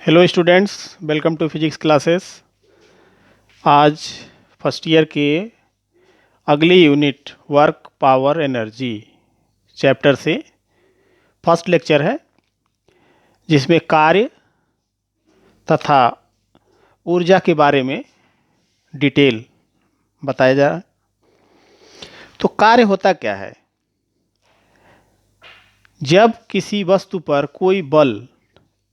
Hello students, welcome to physics classes. आज first year के अगली unit work power energy chapter से first lecture है, जिसमें कार्य तथा ऊर्जा के बारे में डिटेल बताया जा रहा है। तो कार्य होता क्या है? जब किसी वस्तु पर कोई बल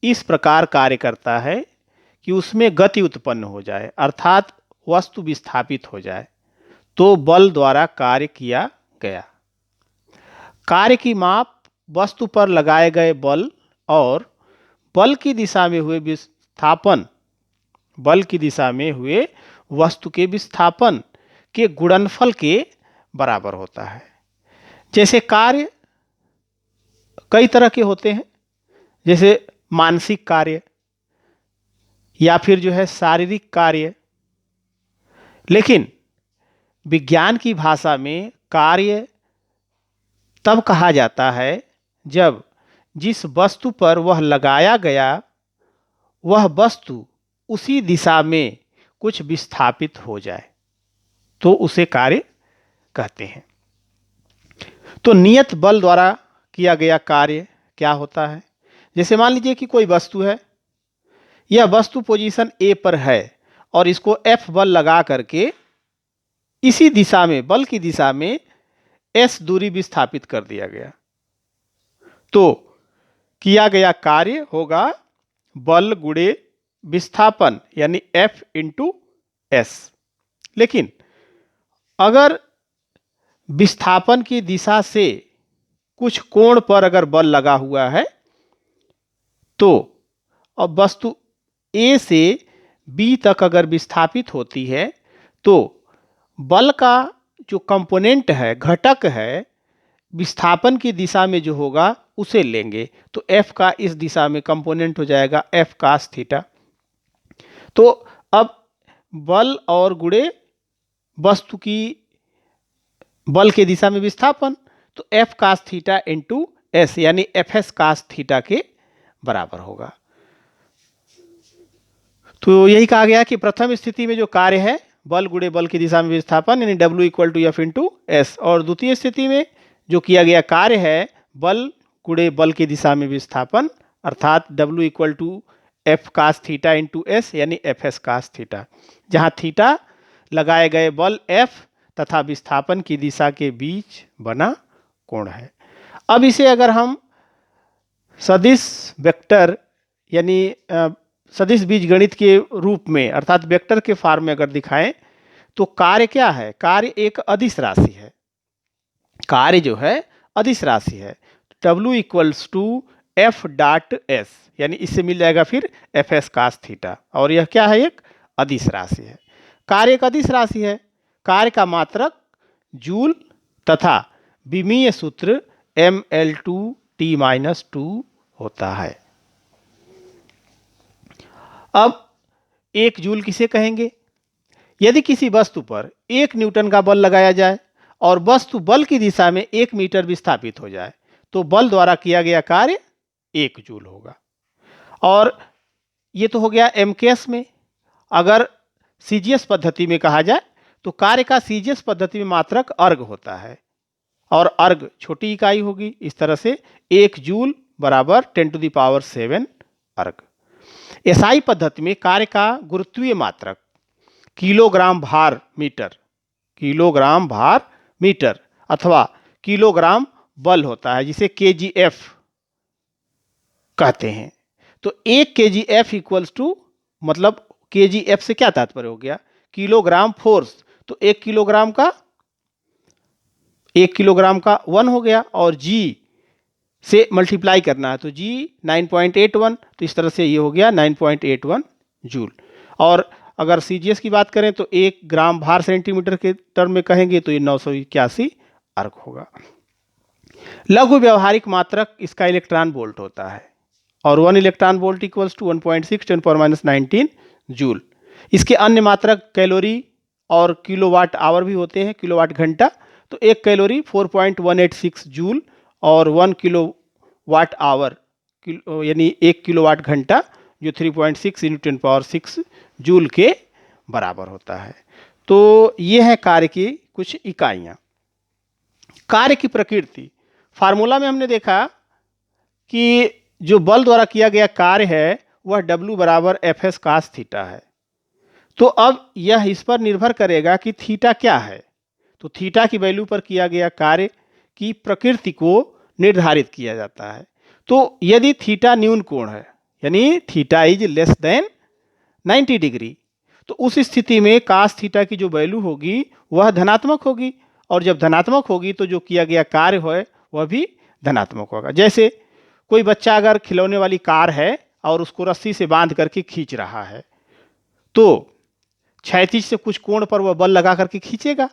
इस प्रकार कार्य करता है कि उसमें गति उत्पन्न हो जाए, अर्थात वस्तु विस्थापित हो जाए, तो बल द्वारा कार्य किया गया। कार्य की माप वस्तु पर लगाए गए बल और बल की दिशा में हुए विस्थापन, बल की दिशा में हुए वस्तु के विस्थापन के गुणनफल के बराबर होता है। जैसे कार्य कई तरह के होते हैं, जैसे मानसिक कार्य या फिर शारीरिक कार्य। लेकिन विज्ञान की भाषा में कार्य तब कहा जाता है जब जिस वस्तु पर वह लगाया गया वह वस्तु उसी दिशा में कुछ विस्थापित हो जाए, तो उसे कार्य कहते हैं। तो नियत बल द्वारा किया गया कार्य क्या होता है? जैसे मान लीजिए कि कोई वस्तु है, यह वस्तु पोजीशन ए पर है और इसको एफ बल लगा करके इसी दिशा में, बल की दिशा में एस दूरी विस्थापित कर दिया गया, तो किया गया कार्य होगा बल गुणे विस्थापन, यानी F इंटू एस। लेकिन अगर विस्थापन की दिशा से कुछ कोण पर अगर बल लगा हुआ है, तो अब वस्तु A से B तक अगर विस्थापित होती है, तो बल का जो कंपोनेंट है, घटक है, विस्थापन की दिशा में जो होगा उसे लेंगे, तो F का इस दिशा में कंपोनेंट हो जाएगा F cos थीटा। तो अब बल और गुणे वस्तु की बल के दिशा में विस्थापन, तो F cos theta into S, यानी Fs cos थीटा के बराबर होगा। तो यही कहा गया कि प्रथम स्थिति में जो कार्य है बल गुणे बल की दिशा में विस्थापन, यानी W equal to F into S, और द्वितीय स्थिति में जो किया गया कार्य है बल गुणे बल की दिशा में विस्थापन, अर्थात W equal to F cos theta into S, यानी एफ एस कास थीटा, जहाँ थीटा लगाए गए बल F तथा विस्थापन की दिशा के बीच बना कोण है। अब इसे अगर हम सदिश वेक्टर यानी सदिश बीजगणित के रूप में, अर्थात वेक्टर के फॉर्म में अगर दिखाएं, तो कार्य क्या है? कार्य एक अदिश राशि है। कार्य जो है अदिश राशि है। W equals to F dot S, यानी इससे मिल जाएगा फिर एफ एस कास थीटा, और यह क्या है? एक अदिश राशि है। कार्य एक अदिश राशि है। कार्य का मात्रक जूल तथा विमीय सूत्र mL2T-2 होता है। अब एक जूल किसे कहेंगे? यदि किसी वस्तु पर 1 न्यूटन का बल लगाया जाए और वस्तु बल की दिशा में 1 मीटर विस्थापित हो जाए, तो बल द्वारा किया गया कार्य 1 जूल होगा। और ये तो हो गया एमकेएस में। अगर सीजीएस पद्धति में कहा जाए, तो कार्य का सीजीएस पद्धति में मात्रक अर्ग होता है, और अर्ग छोटी इकाई होगी। इस तरह से 1 जूल बराबर 10⁷ अर्ग। एसआई पद्धति में कार्य का गुरुत्वीय मात्रक किलोग्राम भार मीटर, किलोग्राम भार मीटर अथवा किलोग्राम बल होता है, जिसे केजीएफ कहते हैं। तो 1 केजीएफ इक्वल्स टू, मतलब केजीएफ से क्या तात्पर्य हो गया? Kilogram force. तो 1 किलोग्राम का 1 हो गया, और जी से मल्टीप्लाई करना है, तो जी 9.81, तो इस तरह से ये हो गया 9.81 जूल। और अगर सीजीएस की बात करें तो 1 ग्राम भार सेंटीमीटर के टर्म में कहेंगे तो ये 981 अर्ग होगा। लघु व्यवहारिक मात्रक इसका इलेक्ट्रॉन वोल्ट होता है, और 1 electron volt equals to 1.6 10⁻⁻19 joule. इसके अन्य मात्रक कैलोरी और किलोवाट आवर भी होते हैं, किलोवाट घंटा। तो 1 कैलोरी 4.186 जूल, और 1 किलोवाट आवर यानी 1 किलोवाट घंटा जो 3.6 इंटू 10⁶ जूल के बराबर होता है। तो ये है कार्य की कुछ इकाइयाँ। कार्य की प्रकृति, फार्मूला में हमने देखा कि जो बल द्वारा किया गया कार्य है वह W बराबर Fs cos थीटा है। तो अब यह इस पर निर्भर करेगा कि थीटा क्या है। तो थीटा की वैल्यू पर किया गया कार्य की प्रकृति को निर्धारित किया जाता है। तो यदि थीटा न्यून कोण है, यानी theta is less than 90 degree, तो उस स्थिति में कास थीटा की जो वैल्यू होगी वह धनात्मक होगी, और जब धनात्मक होगी तो जो किया गया कार्य है वह भी धनात्मक होगा। जैसे कोई बच्चा अगर खिलौने वाली कार है और उसको रस्सी से बांध करके खींच रहा है, तो क्षैतिज से कुछ कोण पर वह बल लगा करके खींचेगा,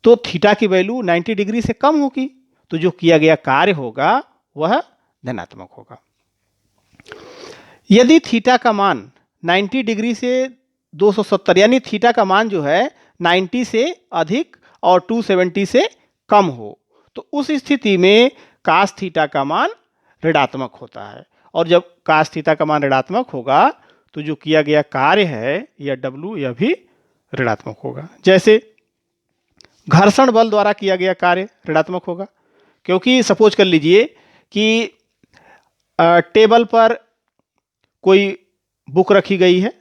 तो थीटा की वैल्यू 90 डिग्री से कम होगी, तो जो किया गया कार्य होगा वह धनात्मक होगा। यदि थीटा का मान 90 डिग्री से 270, यानी थीटा का मान जो है 90 से अधिक और 270 से कम हो, तो उस स्थिति में कास थीटा का मान ऋणात्मक होता है। और जब कास थीटा का मान ऋणात्मक होगा तो जो किया गया कार्य है यह W यह भी ऋणात्मक होगा। जैसे घर्षण बल द्वारा किया गया कार्य ऋणात्मक होगा, क्योंकि सपोज कर लीजिए कि टेबल पर कोई बुक रखी गई है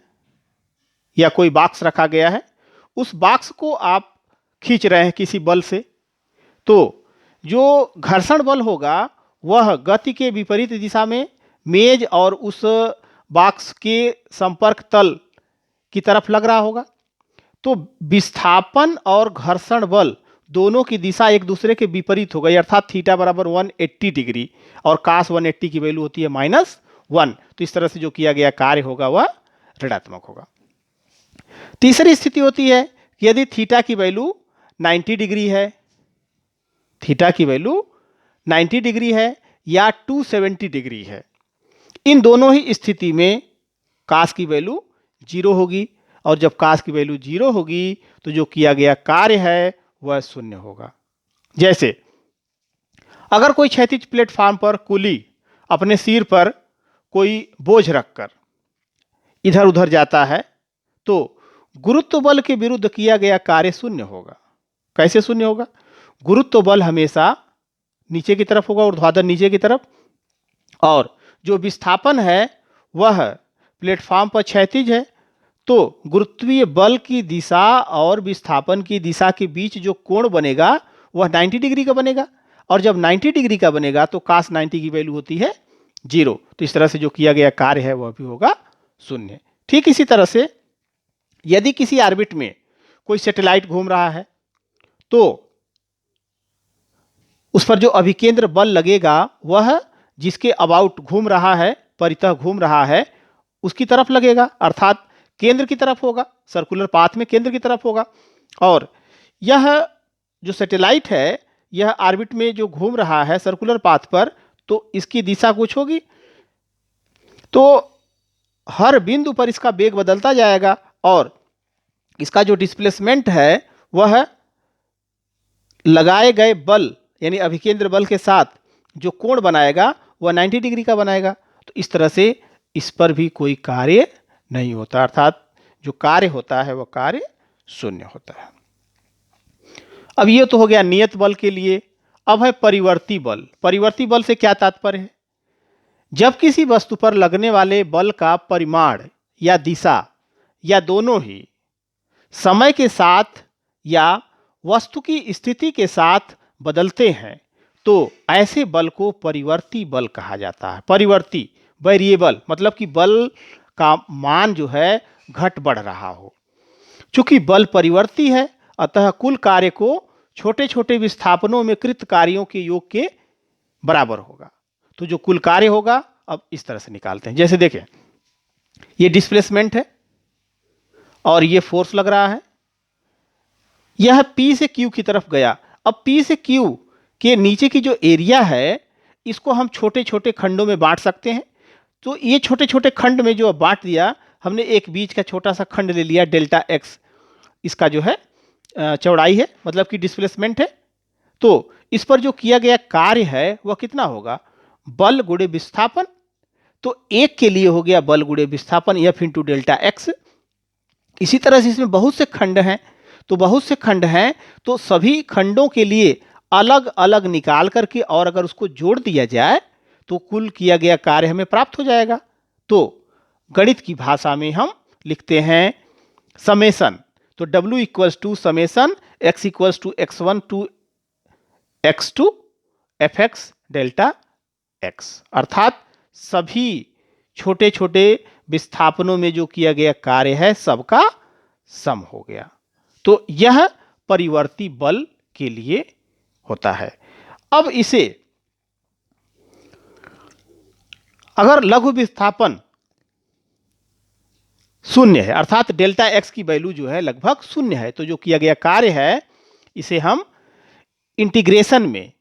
या कोई बॉक्स रखा गया है, उस बॉक्स को आप खींच रहे हैं किसी बल से, तो जो घर्षण बल होगा वह गति के विपरीत दिशा में मेज और उस बॉक्स के संपर्क तल की तरफ लग रहा होगा। तो विस्थापन और घर्षण बल दोनों की दिशा एक दूसरे के विपरीत हो गई, अर्थात थीटा बराबर 180 डिग्री और कास 180 की वैल्यू होती है -1। तो इस तरह से जो किया गया कार्य होगा वह ऋणात्मक होगा। तीसरी स्थिति होती है कि यदि थीटा की वैल्यू 90 डिग्री है, थीटा की वैल्यू 90 डिग्री है या 270 डिग्री है, इन दोनों ही स्थिति में कास की वैल्यू 0 होगी, और जब कास की वैल्यू 0 होगी तो जो किया गया कार्य है वह 0 होगा। जैसे अगर कोई क्षैतिज प्लेटफॉर्म पर कुली अपने सिर पर कोई बोझ रखकर इधर उधर जाता है, तो गुरुत्व बल के विरुद्ध किया गया कार्य 0 होगा। कैसे 0 होगा? गुरुत्व बल हमेशा नीचे की तरफ होगा, ऊर्ध्वाधर नीचे की तरफ, और जो विस्थापन है वह प्लेटफॉर्म पर क्षैतिज है, तो गुरुत्वीय बल की दिशा और विस्थापन की दिशा के बीच जो कोण बनेगा वह 90 डिग्री का बनेगा, और जब 90 डिग्री का बनेगा तो कास 90 की वैल्यू होती है 0। तो इस तरह से जो किया गया कार्य है वह भी होगा 0। ठीक इसी तरह से यदि किसी ऑर्बिट में कोई सैटेलाइट घूम रहा है, तो उस पर जो अभिकेंद्र बल लगेगा वह जिसके अबाउट घूम रहा है, परितः घूम रहा है, उसकी तरफ लगेगा, अर्थात केंद्र की तरफ होगा, सर्कुलर पाथ में केंद्र की तरफ होगा। और यह जो सैटेलाइट है यह ऑर्बिट में जो घूम रहा है सर्कुलर पाथ पर, तो इसकी दिशा कुछ होगी, तो हर बिंदु पर इसका वेग बदलता जाएगा, और इसका जो डिस्प्लेसमेंट है वह लगाए गए बल यानी अभिकेंद्र बल के साथ जो कोण बनाएगा वह 90 डिग्री का बनाएगा। तो इस तरह से इस पर भी कोई कार्य नहीं होता, अर्थात जो कार्य होता है वह कार्य 0 होता है। अब ये तो हो गया नियत बल के लिए। अब है परिवर्ती बल। परिवर्ती बल से क्या तात्पर्य है? जब किसी वस्तु पर लगने वाले बल का परिमाण या दिशा या दोनों ही समय के साथ या वस्तु की स्थिति के साथ बदलते हैं, तो ऐसे बल को परिवर्ती बल कहा जाता है। परिवर्ती, वेरिएबल, मतलब कि बल का मान जो है घट बढ़ रहा हो। चूंकि बल परिवर्ती है, अतः कुल कार्य को छोटे छोटे विस्थापनों में कृत कार्यों के योग के बराबर होगा। तो जो कुल कार्य होगा अब इस तरह से निकालते हैं। जैसे देखें, ये डिस्प्लेसमेंट है और ये फोर्स लग रहा है, यह P से Q की तरफ गया। अब P से Q के नीचे की जो एरिया है इसको हम छोटे छोटे खंडों में बांट सकते हैं। तो ये छोटे छोटे खंड में जो बांट दिया हमने, एक बीच का छोटा सा खंड ले लिया डेल्टा x, इसका जो है चौड़ाई है, मतलब कि डिस्प्लेसमेंट है। तो इस पर जो किया गया कार्य है वह कितना होगा? बल गुणे विस्थापन। तो एक के लिए हो गया बल गुणे विस्थापन F इंटू डेल्टा एक्स। इसी तरह से इसमें बहुत से खंड हैं, तो बहुत से खंड हैं तो सभी खंडों के लिए अलग अलग निकाल करके और अगर उसको जोड़ दिया जाए तो कुल किया गया कार्य हमें प्राप्त हो जाएगा। तो गणित की भाषा में हम लिखते हैं समेसन। तो W equals to summation x equals to x1 to x2 fx delta x, अर्थात सभी छोटे छोटे विस्थापनों में जो किया गया कार्य है सबका सम हो गया। तो यह परिवर्ती बल के लिए होता है। अब इसे अगर लघु विस्थापन शून्य है, अर्थात डेल्टा एक्स की वैल्यू जो है लगभग शून्य है, तो जो किया गया कार्य है इसे हम इंटीग्रेशन में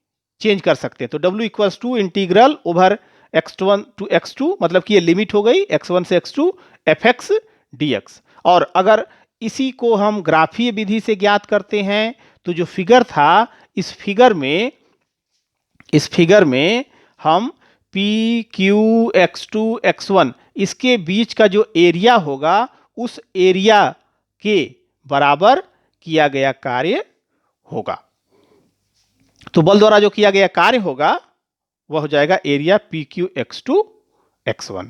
चेंज कर सकते हैं। तो W equals to integral over x1 to x2, मतलब कि ये लिमिट हो गई x1 से x2 fx dx। और अगर इसी को हम ग्राफीय विधि से ज्ञात करते हैं तो जो फिगर था इस फिगर में हम p q x2 x1 इसके बीच का जो एरिया होगा उस एरिया के बराबर किया गया कार्य होगा। तो बल द्वारा जो किया गया कार्य होगा वह हो जाएगा area P Q x2 x1।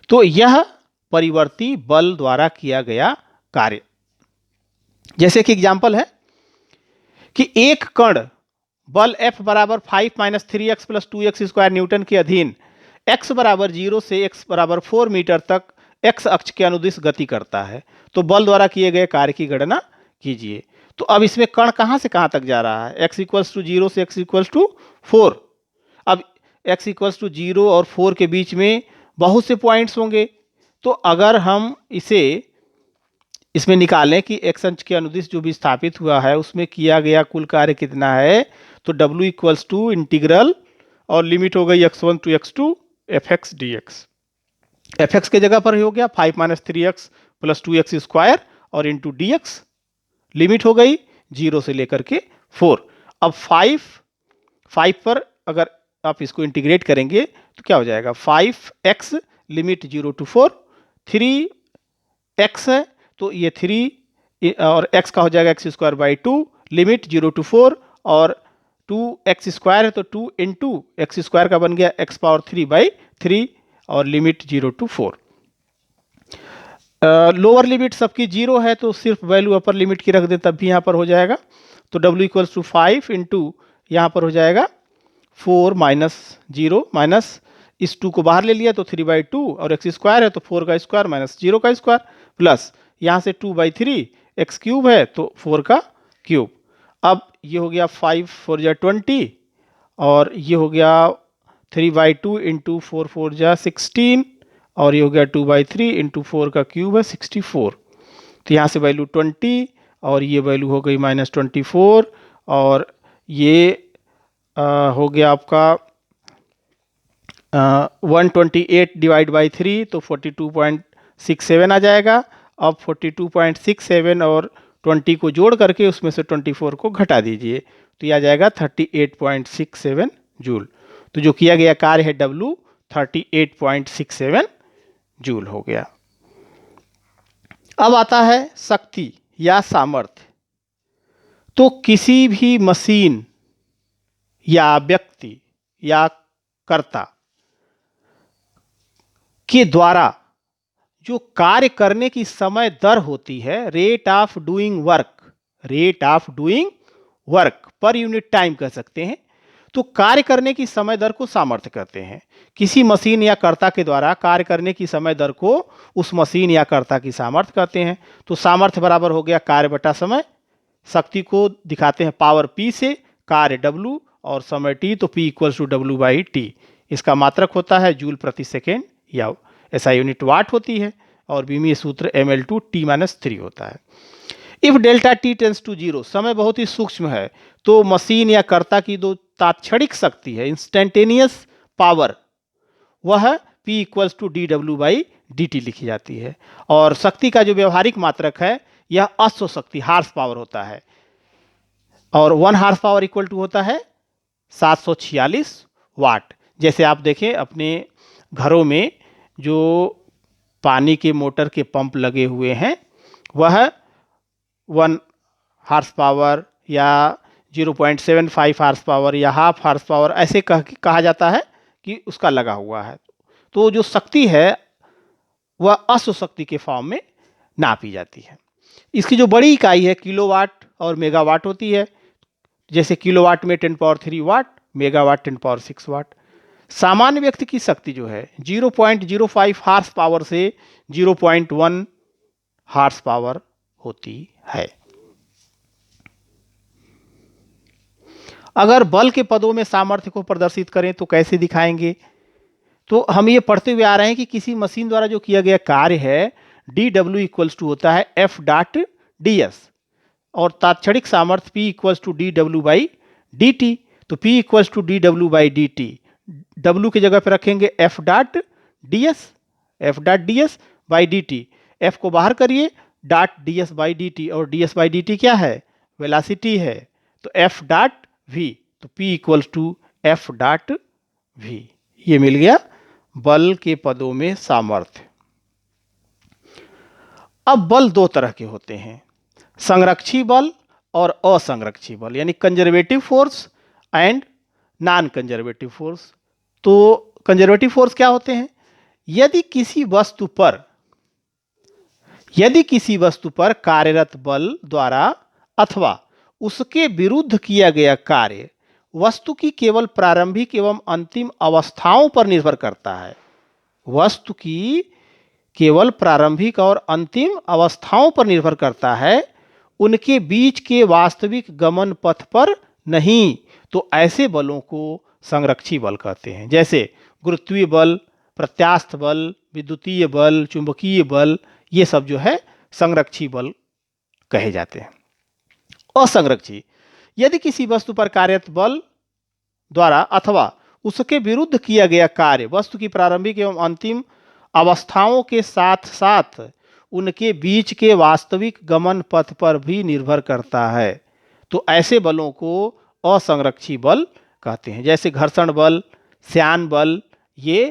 तो यह परिवर्ती बल द्वारा किया गया कार्य। जैसे कि एग्जांपल है कि एक कण बल F बराबर 5 minus 3x plus 2x square Newton के अधीन x बराबर 0 से x बराबर 4 मीटर तक x अक्ष के अनुदिश गति करता है। तो बल द्वारा किए गए कार्य की गणना कीजिए। तो अब इसमें कण कहां से कहां तक जा रहा है, x इक्वल्स टू 0 से x इक्वल्स टू 4। अब x इक्वल्स टू 0 और 4 के बीच में बहुत से पॉइंट्स होंगे। तो अगर हम इसमें निकालें कि x अक्ष के अनुदिश जो भी स्थापित हुआ है उसमें किया गया कुल कार्य कितना है, तो W इक्वल्स टू इंटीग्रल और लिमिट हो गई x1 to x2 fx dx। fx के जगह पर हो गया 5 minus 3x plus 2x square और इंटू dx, लिमिट हो गई 0 से लेकर के 4। अब 5 पर अगर आप इसको इंटीग्रेट करेंगे तो क्या हो जाएगा, 5x लिमिट 0 टू 4, 3x है तो ये 3 और x का हो जाएगा x square by 2, limit 0 to 4 और 2x स्क्वायर है तो 2 इंटू एक्स स्क्वायर का बन गया x पावर 3 बाई 3 और लिमिट 0 टू 4। लोअर लिमिट सबकी 0 है तो सिर्फ वैल्यू अपर लिमिट की रख दे तब भी यहाँ पर हो जाएगा। तो W इक्वल्स टू 5 इंटू यहाँ पर हो जाएगा 4 माइनस 0 माइनस इस 2 को बाहर ले लिया तो 3 बाई 2 और एक्स स्क्वायर है तो 4 का स्क्वायर माइनस 0 का स्क्वायर प्लस यहाँ से 2 बाई 3 एक्स क्यूब है तो 4 का क्यूब। अब ये हो गया 5 4 जा 20 और ये हो गया 3 बाई 2 इंटू 4 4 जा 16 और ये हो गया 2 बाई 3 इंटू 4 का क्यूब है 64। तो यहाँ से वैल्यू 20 और ये वैल्यू हो गई माइनस 24 और ये हो गया आपका 128 डिवाइड बाई 3 तो 42.67 आ जाएगा। अब 42.67 और 20 को जोड़ करके उसमें से 24 को घटा दीजिए तो यह आ जाएगा 38.67 जूल। तो जो किया गया कार्य है W 38.67 जूल हो गया। अब आता है शक्ति या सामर्थ्य। तो किसी भी मशीन या व्यक्ति या कर्ता के द्वारा जो कार्य करने की समय दर होती है, rate of doing work per unit time कह सकते हैं। तो कार्य करने की समय दर को सामर्थ्य कहते हैं। किसी मशीन या कर्ता के द्वारा कार्य करने की समय दर को उस मशीन या कर्ता की सामर्थ्य कहते हैं। तो सामर्थ्य बराबर हो गया कार्य बटा समय। शक्ति को दिखाते हैं पावर P से, कार्य W और समय T, तो P equals to W by T। इसका मात्रक होता है जूल प्रति सेकेंड या SI यूनिट वाट होती है और विमीय सूत्र mL2 T-3 होता है। If delta T tends to 0, समय बहुत ही सूक्ष्म है तो मशीन या कर्ता की जो तात्क्षणिक शक्ति है, इंस्टेंटेनियस पावर, वह P equals to dW by dt लिखी जाती है। और शक्ति का जो व्यवहारिक मात्रक है यह अश्व शक्ति हार्स पावर होता है और 1 हार्स पावर इक्वल टू होता है 746 वाट। जैसे आप देखें अपने घरों में जो पानी के मोटर के पंप लगे हुए हैं वह 1 HP या 0.75 HP या हाफ हार्स पावर ऐसे कहा जाता है कि उसका लगा हुआ है। तो जो शक्ति है वह अश्व शक्ति के फॉर्म में नापी जाती है। इसकी जो बड़ी इकाई है किलोवाट और मेगावाट होती है। जैसे किलोवाट में 10³ वाट, मेगावाट 10⁶ वाट। सामान्य व्यक्ति की शक्ति जो है 0.05 हार्स पावर से 0.1 हार्स पावर होती है। अगर बल के पदों में सामर्थ्य को प्रदर्शित करें तो कैसे दिखाएंगे? तो हम ये पढ़ते हुए आ रहे हैं कि किसी मशीन द्वारा जो किया गया कार्य है dW इक्वल्स टू होता है F डॉट ds और तात्क्षणिक सामर्थ्य P equals to dW by dt। तो P equals to dW by dt, W की जगह पर रखेंगे F dot ds by dt। F को बाहर करिए, डॉट ds बाई dt, और ds बाई dt क्या है? वेलोसिटी है। तो F डॉट v, तो P equals to F dot v। ये मिल गया बल के पदों में सामर्थ्य। अब बल दो तरह के होते हैं, संरक्षी बल और असंरक्षी बल, यानी conservative force and non conservative force. तो कंजर्वेटिव फोर्स क्या होते हैं? यदि किसी वस्तु पर कार्यरत बल द्वारा अथवा उसके विरुद्ध किया गया कार्य वस्तु की केवल प्रारंभिक एवं अंतिम अवस्थाओं पर निर्भर करता है। वस्तु की केवल प्रारंभिक और अंतिम अवस्थाओं पर निर्भर करता है, उनके बीच के वास्तविक गमन पथ पर नहीं। तो ऐसे बलों को संरक्षी बल कहते हैं। जैसे गुरुत्वीय बल, प्रत्यास्थ बल, विद्युतीय बल, चुंबकीय बल, ये सब जो है संरक्षी बल कहे जाते हैं। असंरक्षी, यदि किसी वस्तु पर कार्यरत बल द्वारा अथवा उसके विरुद्ध किया गया कार्य वस्तु की प्रारंभिक एवं अंतिम अवस्थाओं के साथ साथ उनके बीच के वास्तविक गमन पथ पर भी निर्भर करता है, तो ऐसे बलों को असंरक्षी बल कहते हैं। जैसे घर्षण बल, श्यान बल, ये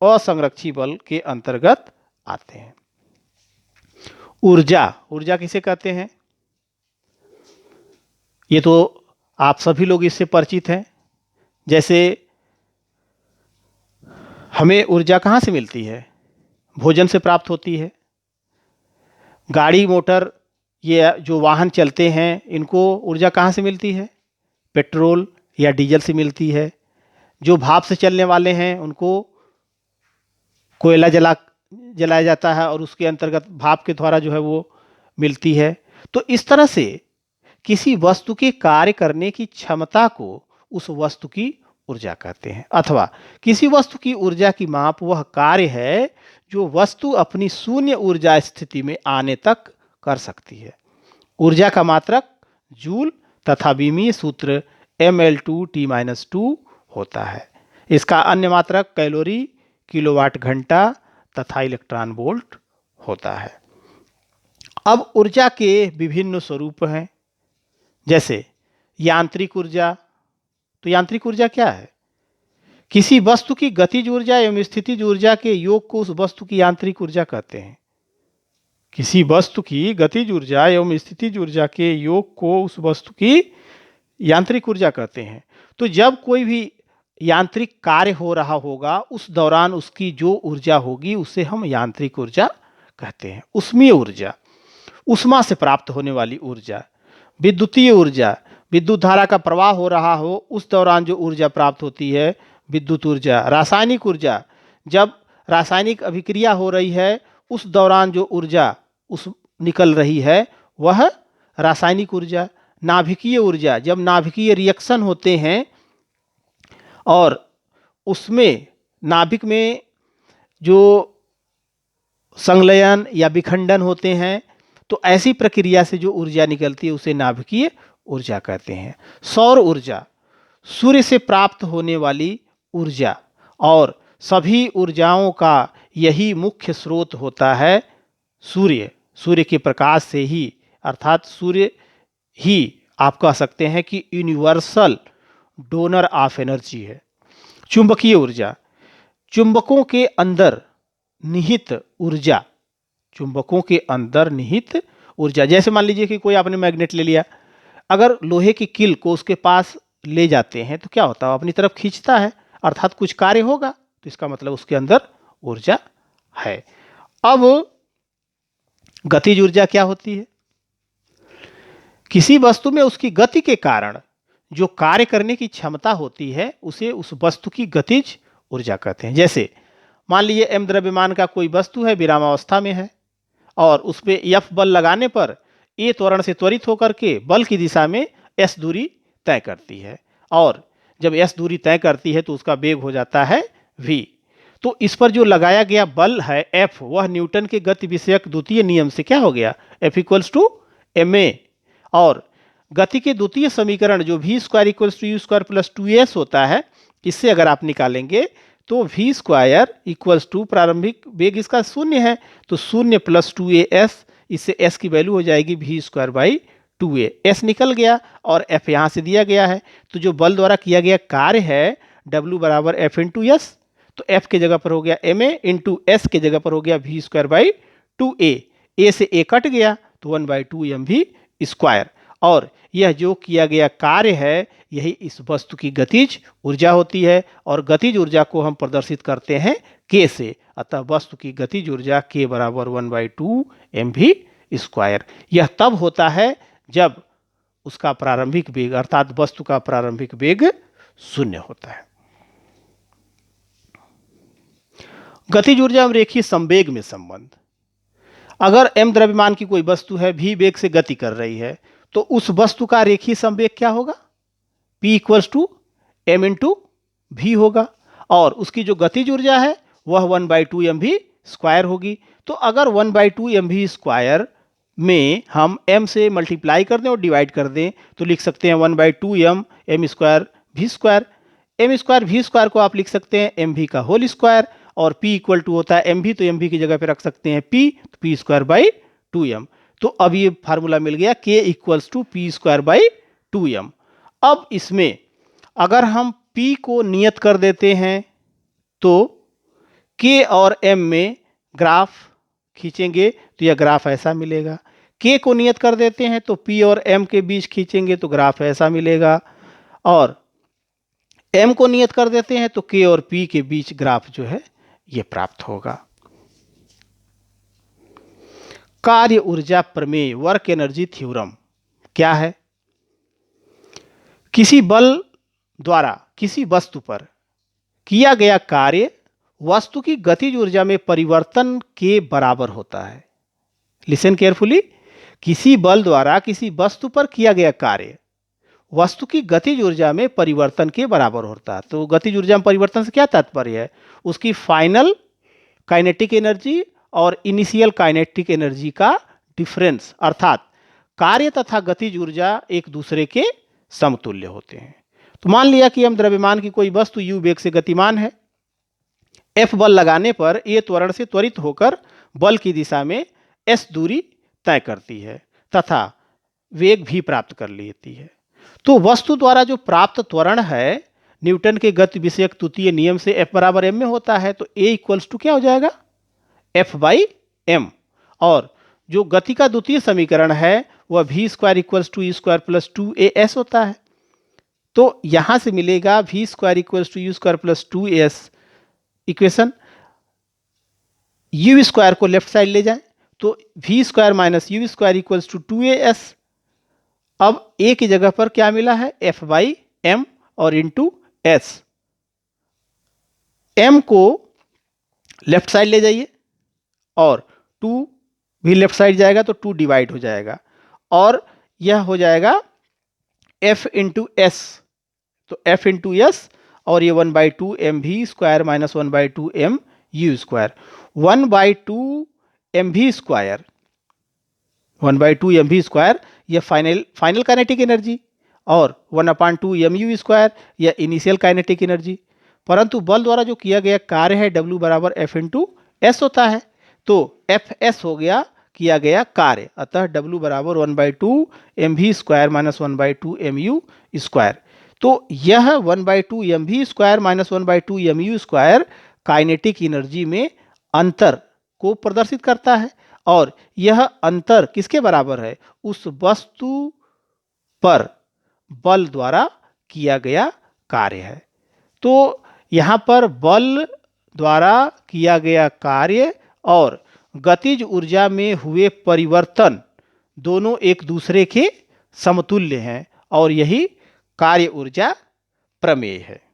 असंरक्षी बल के अंतर्गत आते हैं। ऊर्जा किसे कहते हैं? ये तो आप सभी लोग इससे परिचित हैं। जैसे हमें ऊर्जा कहाँ से मिलती है? भोजन से प्राप्त होती है। गाड़ी मोटर, ये जो वाहन चलते हैं, इनको ऊर्जा कहाँ से मिलती है? पेट्रोल या डीजल से मिलती है। जो भाप से चलने वाले हैं उनको कोयला जलाया जाता है और उसके अंतर्गत भाप के द्वारा जो है वो मिलती है। तो इस तरह से किसी वस्तु के कार्य करने की क्षमता को उस वस्तु की ऊर्जा कहते हैं। अथवा किसी वस्तु की ऊर्जा की माप वह कार्य है जो वस्तु अपनी शून्य ऊर्जा स्थिति में आने तक कर सकती है। ऊर्जा का मात्रक जूल तथा विमीय सूत्र mL2T-2 होता है। इसका अन्य मात्रक कैलोरी, किलोवाट घंटा तथा इलेक्ट्रॉन वोल्ट होता है। अब ऊर्जा के विभिन्न स्वरूप हैं। जैसे यांत्रिक ऊर्जा। तो यांत्रिक ऊर्जा क्या है? किसी वस्तु की गतिज ऊर्जा एवं स्थितिज ऊर्जा के योग को उस वस्तु की यांत्रिक ऊर्जा कहते हैं। किसी वस्तु की गतिज ऊर्जा एवं स्थितिज ऊर्जा के योग को उस वस्तु की यांत्रिक ऊर्जा कहते हैं। तो जब कोई भी यांत्रिक कार्य हो रहा होगा उस दौरान उसकी जो ऊर्जा होगी उसे हम यांत्रिक ऊर्जा कहते हैं। उष्मीय ऊर्जा, उष्मा से प्राप्त होने वाली ऊर्जा। विद्युतीय ऊर्जा, विद्युत धारा का प्रवाह हो रहा हो उस दौरान जो ऊर्जा प्राप्त होती है, विद्युत ऊर्जा। रासायनिक ऊर्जा, जब रासायनिक अभिक्रिया हो रही है उस दौरान जो ऊर्जा निकल रही है वह रासायनिक ऊर्जा। नाभिकीय ऊर्जा, जब नाभिकीय रिएक्शन होते हैं और उसमें नाभिक में जो संलयन या विखंडन होते हैं तो ऐसी प्रक्रिया से जो ऊर्जा निकलती है उसे नाभिकीय ऊर्जा कहते हैं। सौर ऊर्जा, सूर्य से प्राप्त होने वाली ऊर्जा, और सभी ऊर्जाओं का यही मुख्य स्रोत होता है सूर्य के प्रकाश से ही, अर्थात सूर्य ही आप कह सकते हैं कि यूनिवर्सल डोनर ऑफ एनर्जी है। चुंबकीय ऊर्जा, चुंबकों के अंदर निहित ऊर्जा, चुंबकों के अंदर निहित ऊर्जा, जैसे मान लीजिए कि कोई आपने मैग्नेट ले लिया, अगर लोहे की कील को उसके पास ले जाते हैं तो क्या होता है, अपनी तरफ खींचता है, अर्थात कुछ कार्य होगा, तो इसका मतलब उसके अंदर ऊर्जा है। अब गतिज ऊर्जा क्या होती है? किसी वस्तु में उसकी गति के कारण जो कार्य करने की क्षमता होती है उसे उस वस्तु की गतिज ऊर्जा कहते हैं। जैसे मान लीजिए m द्रव्यमान का कोई वस्तु है, विरामावस्था में है, और उस पर F बल लगाने पर A त्वरण से त्वरित होकर के बल की दिशा में S दूरी तय करती है, और जब S दूरी तय करती है तो उसका वेग हो जाता है v। तो इस पर जो लगाया गया बल है F, वह न्यूटन के गति विषयक द्वितीय नियम से क्या हो गया, F इक्वल्स टू ma। और गति के द्वितीय समीकरण जो v square equals to u square plus 2s होता है, इससे अगर आप निकालेंगे तो v स्क्वायर इक्वल्स टू प्रारंभिक वेग इसका 0 है, तो 0 प्लस 2as, इससे s की वैल्यू हो जाएगी v square by 2a। s निकल गया और f यहाँ से दिया गया है, तो जो बल द्वारा किया गया कार्य है w बराबर f इंटू एस, तो f के जगह पर हो गया ma इंटू एस के जगह पर हो गया v square by 2a। a से a कट गया तो 1/2 mv स्क्वायर, और यह जो किया गया कार्य है यही इस वस्तु की गतिज ऊर्जा होती है, और गतिज ऊर्जा को हम प्रदर्शित करते हैं k से। अतः वस्तु की गतिज ऊर्जा k बराबर 1/2 mv स्क्वायर। यह तब होता है जब उसका प्रारंभिक वेग अर्थात वस्तु का प्रारंभिक वेग 0 होता है। गतिज ऊर्जा और रेखीय संवेग में संबंध। अगर m द्रव्यमान की कोई वस्तु है, v वेग से गति कर रही है, तो उस वस्तु का रेखीय संवेग क्या होगा, p equals to m into v होगा, और उसकी जो गतिज ऊर्जा है वह 1/2 mv स्क्वायर होगी। तो अगर 1/2 mv स्क्वायर में हम m से मल्टीप्लाई कर दें और डिवाइड कर दें तो लिख सकते हैं 1/2 m square v square. m square v square को आप लिख सकते हैं mv का होल स्क्वायर, और p इक्वल टू होता है mv, तो mv की जगह पे रख सकते हैं p, तो p स्क्वायर बाई 2m। तो अब ये फार्मूला मिल गया k equals to p square by 2m। अब इसमें अगर हम p को नियत कर देते हैं तो k और m में ग्राफ खींचेंगे तो यह ग्राफ ऐसा मिलेगा, k को नियत कर देते हैं तो p और m के बीच खींचेंगे तो ग्राफ ऐसा मिलेगा, और m को नियत कर देते हैं तो k और p के बीच ग्राफ जो है यह प्राप्त होगा। कार्य ऊर्जा प्रमेय, वर्क एनर्जी थ्योरम क्या है? किसी बल द्वारा किसी वस्तु पर किया गया कार्य वस्तु की गतिज ऊर्जा में परिवर्तन के बराबर होता है। लिसन केयरफुली, किसी बल द्वारा किसी वस्तु पर किया गया कार्य वस्तु की गतिज ऊर्जा में परिवर्तन के बराबर होता है। तो गतिज ऊर्जा में परिवर्तन से क्या तात्पर्य है, उसकी फाइनल काइनेटिक एनर्जी और इनिशियल काइनेटिक एनर्जी का डिफरेंस, अर्थात कार्य तथा गतिज ऊर्जा एक दूसरे के समतुल्य होते हैं। तो मान लिया कि हम द्रव्यमान की कोई वस्तु u वेग से गतिमान है, F बल लगाने पर a त्वरण से त्वरित होकर बल की दिशा में s दूरी तय करती है तथा वेग भी प्राप्त कर लेती है। तो वस्तु द्वारा जो प्राप्त त्वरण है न्यूटन के गति विषयक द्वितीय नियम से F बराबर m में होता है, तो a इक्वल्स टू क्या हो जाएगा, F बाई m, और जो गति का द्वितीय समीकरण है वह v square equals to u square plus 2as होता है। तो यहां से मिलेगा v square equals to u square plus 2as equation, u square को लेफ्ट साइड ले जाए तो v square minus u square equals to 2as। अब a की जगह पर क्या मिला है, f बाई m और इंटू s। m को लेफ्ट साइड ले जाइए और 2 भी लेफ्ट साइड जाएगा तो 2 डिवाइड हो जाएगा, और यह हो जाएगा f इंटू एस, तो f इंटू एस, और ये 1/2 mv square minus 1/2 mu square, 1/2 mv square, 1/2 mv square यह फाइनल काइनेटिक एनर्जी, और 1/2 mu स्क्वायर यह इनिशियल काइनेटिक एनर्जी। परंतु बल द्वारा जो किया गया कार्य है w बराबर f इंटू एस होता है, तो fs हो गया किया गया कार्य, अतः w बराबर 1/2 mv square minus 1/2 mu square. तो यह 1/2 mv square minus 1/2 mu square kinetic energy में अंतर को प्रदर्शित करता है और यह अंतर किसके बराबर है? उस वस्तु पर बल द्वारा किया गया कार्य है। तो यहाँ पर बल द्वारा किया गया कार्य और गतिज ऊर्जा में हुए परिवर्तन दोनों एक दूसरे के समतुल्य हैं और यही कार्य ऊर्जा प्रमेय है।